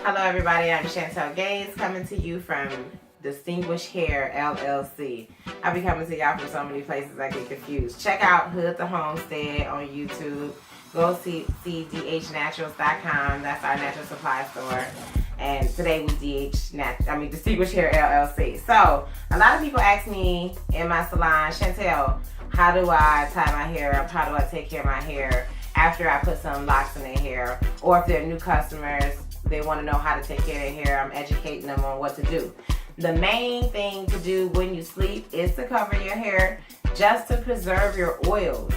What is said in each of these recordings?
Hello everybody, I'm Chantel Gaines coming to you from Distinguished Hair LLC. I'll be coming to y'all from so many places I get confused. Check out Hood to Homestead on YouTube. Go see dhnaturals.com. That's our natural supply store. And today we Distinguished Hair LLC. So a lot of people ask me in my salon, Chantel, how do I tie my hair up? How do I take care of my hair after I put some locks in their hair? Or if they're new customers, they want to know how to take care of their hair. I'm educating them on what to do. The main thing to do when you sleep is to cover your hair just to preserve your oils.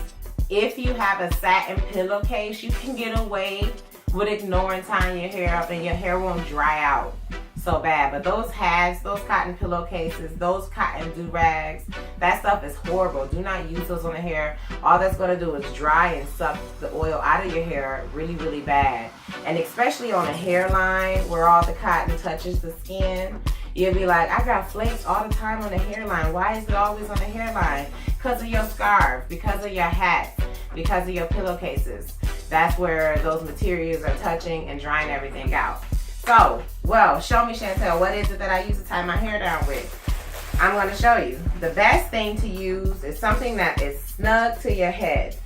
If you have a satin pillowcase, you can get away with ignoring tying your hair up and your hair won't dry out so bad. But those hats, those cotton pillowcases, those cotton do-rags, that stuff is horrible. Do not use those on the hair. All that's going to do is dry and suck the oil out of your hair really, really bad. And especially on a hairline where all the cotton touches the skin, you'll be like, I got flakes all the time on the hairline. Why is it always on the hairline? Because of your scarf, because of your hat, because of your pillowcases. That's where those materials are touching and drying everything out. So, well, show me, Chantel, what is it that I use to tie my hair down with? I'm going to show you. The best thing to use is something that is snug to your head.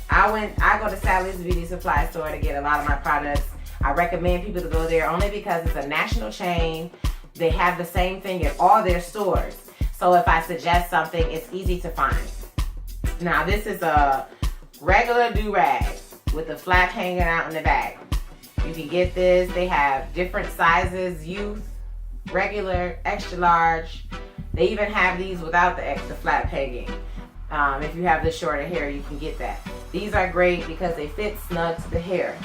I go to Sally's Beauty Supply Store to get a lot of my products. I recommend people to go there only because it's a national chain. They have the same thing in all their stores. So if I suggest something, it's easy to find. Now, this is a regular do-rag with the flap hanging out in the back. You can get this. They have different sizes, youth, regular, extra large. They even have these without the extra flap hanging. If you have the shorter hair, you can get that. These are great because they fit snug to the hair.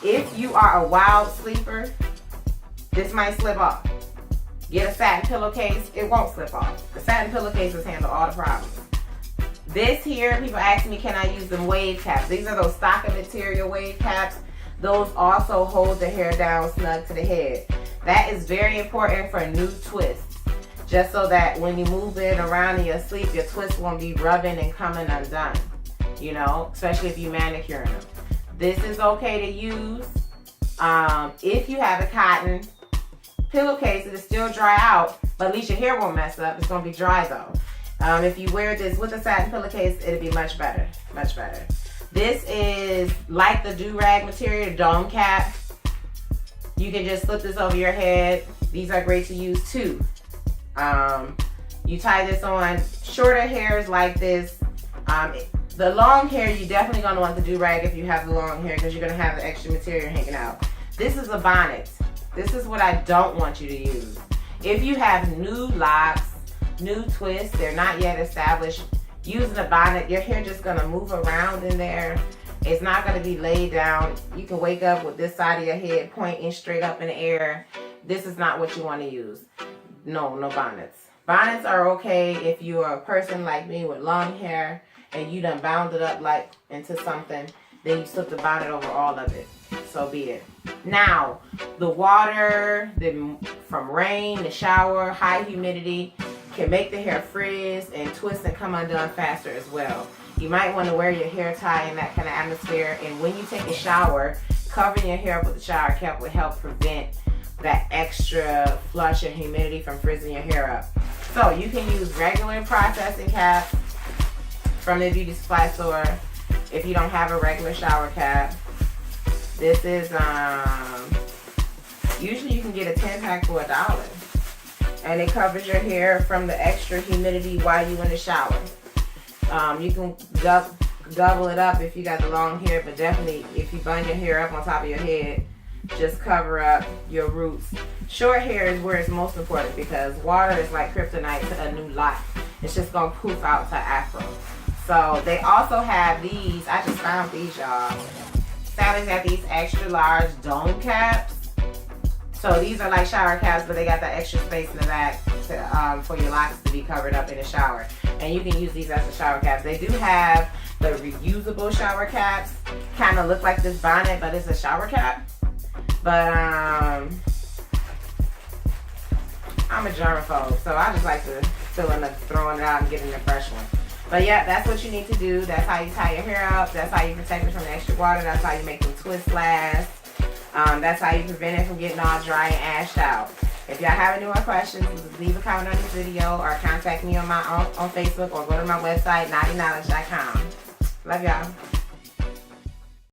If you are a wild sleeper, this might slip off. Get a satin pillowcase, it won't slip off. The satin pillowcases handle all the problems. This here, people ask me, can I use them wave caps? These are those stocking material wave caps. Those also hold the hair down snug to the head. That is very important for new twists. Just so that when you move it around in your sleep, your twists won't be rubbing and coming undone. You know, especially if you manicure them. This is okay to use. If you have a cotton pillowcase, it'll still dry out, but at least your hair won't mess up. It's gonna be dry though. If you wear this with a satin pillowcase, it'll be much better, much better. This is like the do-rag material, dome cap. You can just slip this over your head. These are great to use too. You tie this on shorter hairs like this. The long hair, you're definitely gonna want the do-rag if you have the long hair because you're gonna have the extra material hanging out. This is a bonnet. This is what I don't want you to use. If you have new locks, new twists, they're not yet established, using a bonnet, your hair just gonna move around in there. It's not gonna be laid down. You can wake up with this side of your head pointing straight up in the air. This is not what you wanna use. No bonnets. Bonnets are okay if you're a person like me with long hair and you done bound it up like into something, then you slip the bonnet over all of it. So be it. Now, the water from rain, the shower, high humidity can make the hair frizz and twist and come undone faster as well. You might want to wear your hair tie in that kind of atmosphere, and when you take a shower, covering your hair up with a shower cap will help prevent that extra flush and humidity from frizzing your hair up. So you can use regular processing caps from the beauty supply store if you don't have a regular shower cap. This is, usually you can get a 10-pack for $1. And it covers your hair from the extra humidity while you're in the shower. You can double it up if you got the long hair, but definitely if you bun your hair up on top of your head, just cover up your roots. Short hair is where it's most important because water is like kryptonite to a new life. It's just gonna poof out to afro. So they also have these, I just found these, y'all. Sally's got these extra large dome caps. So these are like shower caps, but they got that extra space in the back for your locks to be covered up in the shower. And you can use these as the shower caps. They do have the reusable shower caps. Kind of look like this bonnet, but it's a shower cap. But I'm a germaphobe, so I just like to throwing it out and getting a fresh one. But yeah, that's what you need to do. That's how you tie your hair up. That's how you protect it from the extra water. That's how you make them twists last. That's how you prevent it from getting all dry and ashed out. If y'all have any more questions, leave a comment on this video or contact me on Facebook or go to my website, naughtyknowledge.com. Love y'all.